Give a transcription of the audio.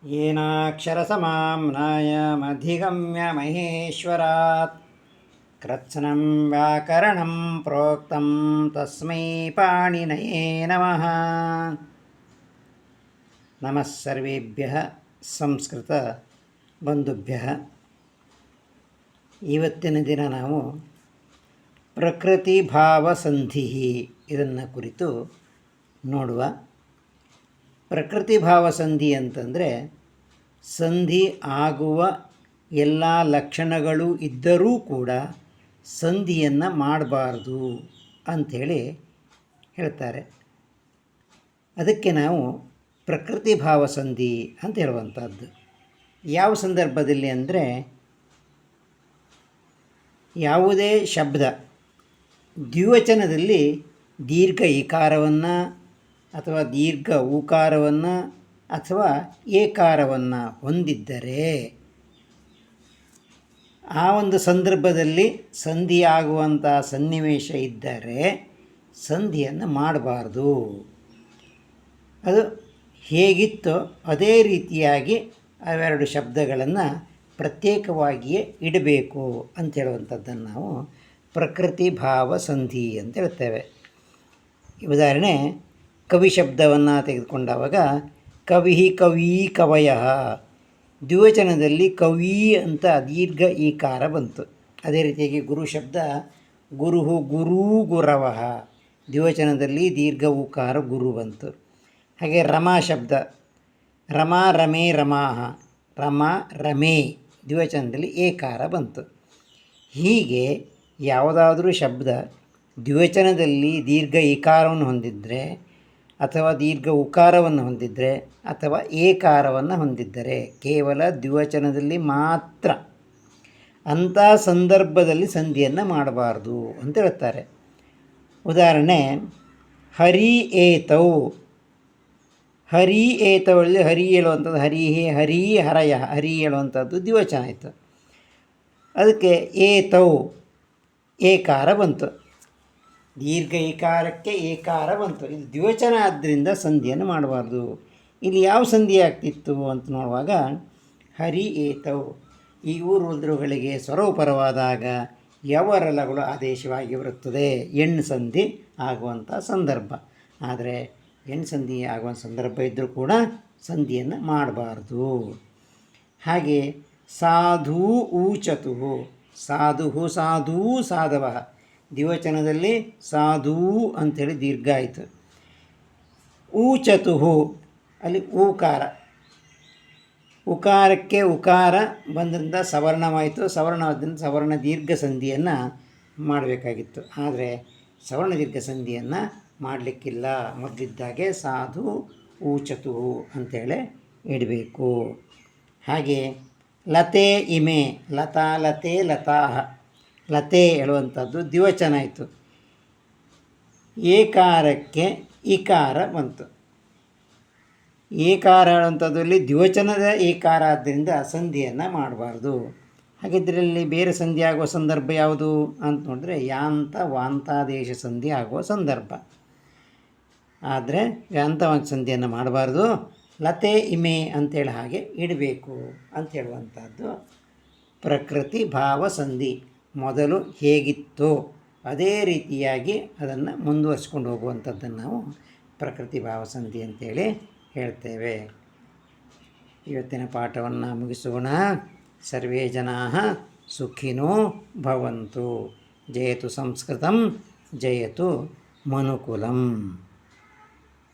येनाक्षरसमाम्नायमधिगम्य महेश्वरात् कृत्स्नं व्याकरणं प्रोक्तं तस्मै पाणिनये नमः. नमः सर्वेभ्यः ಸಂಸ್ಕೃತ ಬಂಧುಭ್ಯಃ. ಇವತ್ತಿನ ದಿನ ನಾವು ಪ್ರಕೃತಿ ಭಾವ ಸಂಧಿ ಇದನ್ನು ಕುರಿತು ನೋಡುವ. ಪ್ರಕೃತಿ ಭಾವ ಸಂಧಿ ಅಂತಂದರೆ ಸಂಧಿ ಆಗುವ ಎಲ್ಲ ಲಕ್ಷಣಗಳು ಇದ್ದರೂ ಕೂಡ ಸಂಧಿಯನ್ನು ಮಾಡಬಾರ್ದು ಅಂಥೇಳಿ ಹೇಳ್ತಾರೆ. ಅದಕ್ಕೆ ನಾವು ಪ್ರಕೃತಿ ಭಾವ ಸಂಧಿ ಅಂತ ಹೇಳುವಂಥದ್ದು. ಯಾವ ಸಂದರ್ಭದಲ್ಲಿ ಅಂದರೆ, ಯಾವುದೇ ಶಬ್ದ ದ್ವಿವಚನದಲ್ಲಿ ದೀರ್ಘ ಇಕಾರವನ್ನು ಅಥವಾ ದೀರ್ಘ ಉಕಾರವನ್ನು ಅಥವಾ ಏಕಾರವನ್ನು ಹೊಂದಿದ್ದರೆ ಆ ಒಂದು ಸಂದರ್ಭದಲ್ಲಿ ಸಂಧಿಯಾಗುವಂಥ ಸನ್ನಿವೇಶ ಇದ್ದರೆ ಸಂಧಿಯನ್ನು ಮಾಡಬಾರ್ದು. ಅದು ಹೇಗಿತ್ತೋ ಅದೇ ರೀತಿಯಾಗಿ ಅವೆರಡು ಶಬ್ದಗಳನ್ನು ಪ್ರತ್ಯೇಕವಾಗಿಯೇ ಇಡಬೇಕು ಅಂತ ಹೇಳುವಂಥದ್ದನ್ನು ನಾವು ಪ್ರಕೃತಿ ಭಾವ ಸಂಧಿ ಅಂತ ಹೇಳ್ತೇವೆ. ಉದಾಹರಣೆ, ಕವಿ ಶಬ್ದವನ್ನು ತೆಗೆದುಕೊಂಡಾಗ ಕವಿ ಕವಿ ಕವಯ, ದ್ವಿವಚನದಲ್ಲಿ ಕವಿ ಅಂತ ದೀರ್ಘ ಈಕಾರ ಬಂತು. ಅದೇ ರೀತಿಯಾಗಿ ಗುರು ಶಬ್ದ ಗುರು ಗುರು ಗುರವಃ, ದ್ವಿವಚನದಲ್ಲಿ ದೀರ್ಘ ಉಕಾರ ಗುರು ಬಂತು. ಹಾಗೆ ರಮಾ ಶಬ್ದ ರಮಾ ರಮೇ ರಮಾಹ, ರಮಾ ರಮೇ, ದ್ವಿವಚನದಲ್ಲಿ ಏಕಾರ ಬಂತು. ಹೀಗೆ ಯಾವುದಾದ್ರೂ ಶಬ್ದ ದ್ವಿವಚನದಲ್ಲಿ ದೀರ್ಘ ಈಕಾರವನ್ನು ಹೊಂದಿದ್ದರೆ ಅಥವಾ ದೀರ್ಘ ಉಕಾರವನ್ನು ಹೊಂದಿದ್ದರೆ ಅಥವಾ ಏಕಾರವನ್ನು ಹೊಂದಿದ್ದರೆ ಕೇವಲ ದ್ವಿವಚನದಲ್ಲಿ ಮಾತ್ರ, ಅಂಥ ಸಂದರ್ಭದಲ್ಲಿ ಸಂಧಿಯನ್ನು ಮಾಡಬಾರ್ದು ಅಂತ ಹೇಳ್ತಾರೆ. ಉದಾಹರಣೆ, ಹರಿ ಏತೌ, ಹರಿ ಏತವಲ್ಲಿ ಹರಿ ಹೇಳುವಂಥದ್ದು ಹರಿ ಹರಿ ಹರಯ, ಹರಿ ಹೇಳುವಂಥದ್ದು ದ್ವಿವಚನ ಆಯಿತು. ಅದಕ್ಕೆ ಏತೌ ಏಕಾರ ಬಂತು, ದೀರ್ಘ ಏಕಾರಕ್ಕೆ ಏಕಾರ ಬಂತು. ಇದು ದ್ವಿವಚನ ಆದ್ದರಿಂದ ಸಂಧಿಯನ್ನು ಮಾಡಬಾರ್ದು. ಇಲ್ಲಿ ಯಾವ ಸಂಧಿ ಆಗ್ತಿತ್ತು ಅಂತ ನೋಡುವಾಗ ಹರಿ ಏತೌ, ಈ ಊರುಗಳಿಗೆ ಸ್ವರೋಪರವಾದಾಗ ಯವರಲಗಳು ಆದೇಶವಾಗಿ ಬರುತ್ತದೆ, ಎಣ್ಣು ಸಂಧಿ ಆಗುವಂಥ ಸಂದರ್ಭ. ಆದರೆ ಎಣ್ಣು ಸಂಧಿ ಆಗುವಂಥ ಸಂದರ್ಭ ಇದ್ದರೂ ಕೂಡ ಸಂಧಿಯನ್ನು ಮಾಡಬಾರ್ದು. ಹಾಗೆ ಸಾಧು ಊಚತು, ಸಾಧು ಸಾಧೂ ಸಾಧವ, ದ್ವಿವಚನದಲ್ಲಿ ಸಾಧೂ ಅಂಥೇಳಿ ದೀರ್ಘ ಆಯಿತು. ಊಚತು ಅಲ್ಲಿ ಊಕಾರ, ಉಕಾರಕ್ಕೆ ಉಕಾರ ಬಂದ್ರಿಂದ ಸವರ್ಣವಾಯಿತು, ಸವರ್ಣವಾದ್ದರಿಂದ ಸವರ್ಣ ದೀರ್ಘ ಸಂಧಿಯನ್ನು ಮಾಡಬೇಕಾಗಿತ್ತು. ಆದರೆ ಸವರ್ಣ ದೀರ್ಘ ಸಂಧಿಯನ್ನು ಮಾಡಲಿಕ್ಕಿಲ್ಲ. ಮೊದಲಿದ್ದಾಗೆ ಸಾಧು ಊಚತು ಅಂಥೇಳಿ ಇಡಬೇಕು. ಹಾಗೆ ಲತೆ ಇಮೆ, ಲತಾ ಲತೆ ಲತಾಹ, ಲತೆ ಹೇಳುವಂಥದ್ದು ದ್ವಿವಚನ ಆಯಿತು, ಏಕಾರಕ್ಕೆ ಇಕಾರ ಬಂತು. ಏಕಾರ ಹೇಳುವಂಥದ್ದಲ್ಲಿ ದ್ವಿವಚನದ ಏಕಾರ ಆದ್ದರಿಂದ ಸಂಧಿಯನ್ನು ಮಾಡಬಾರ್ದು. ಹಾಗಿದ್ದರಲ್ಲಿ ಬೇರೆ ಸಂಧಿ ಆಗುವ ಸಂದರ್ಭ ಯಾವುದು ಅಂತ ನೋಡಿದ್ರೆ ಯಾಂತ ವಾಂತಾದೇಶ ಸಂಧಿ ಆಗುವ ಸಂದರ್ಭ. ಆದರೆ ಯಾಂತವಾಂತ ಸಂಧಿಯನ್ನು ಮಾಡಬಾರ್ದು, ಲತೆ ಇಮೆ ಅಂತೇಳಿ ಹಾಗೆ ಇಡಬೇಕು ಅಂತ ಹೇಳುವಂಥದ್ದು ಪ್ರಕೃತಿ ಭಾವ ಸಂಧಿ. ಮೊದಲು ಹೇಗಿತ್ತೋ ಅದೇ ರೀತಿಯಾಗಿ ಅದನ್ನು ಮುಂದುವರಿಸ್ಕೊಂಡು ಹೋಗುವಂಥದ್ದನ್ನು ನಾವು ಪ್ರಕೃತಿ ಭಾವ ಸಂಧಿ ಅಂತೇಳಿ ಹೇಳ್ತೇವೆ. ಇವತ್ತಿನ ಪಾಠವನ್ನು ಮುಗಿಸೋಣ. ಸರ್ವೇ ಜನಾಃ ಸುಖಿನೋ ಭವಂತು. ಜಯತು ಸಂಸ್ಕೃತಂ, ಜಯತು ಮನುಕುಲಂ.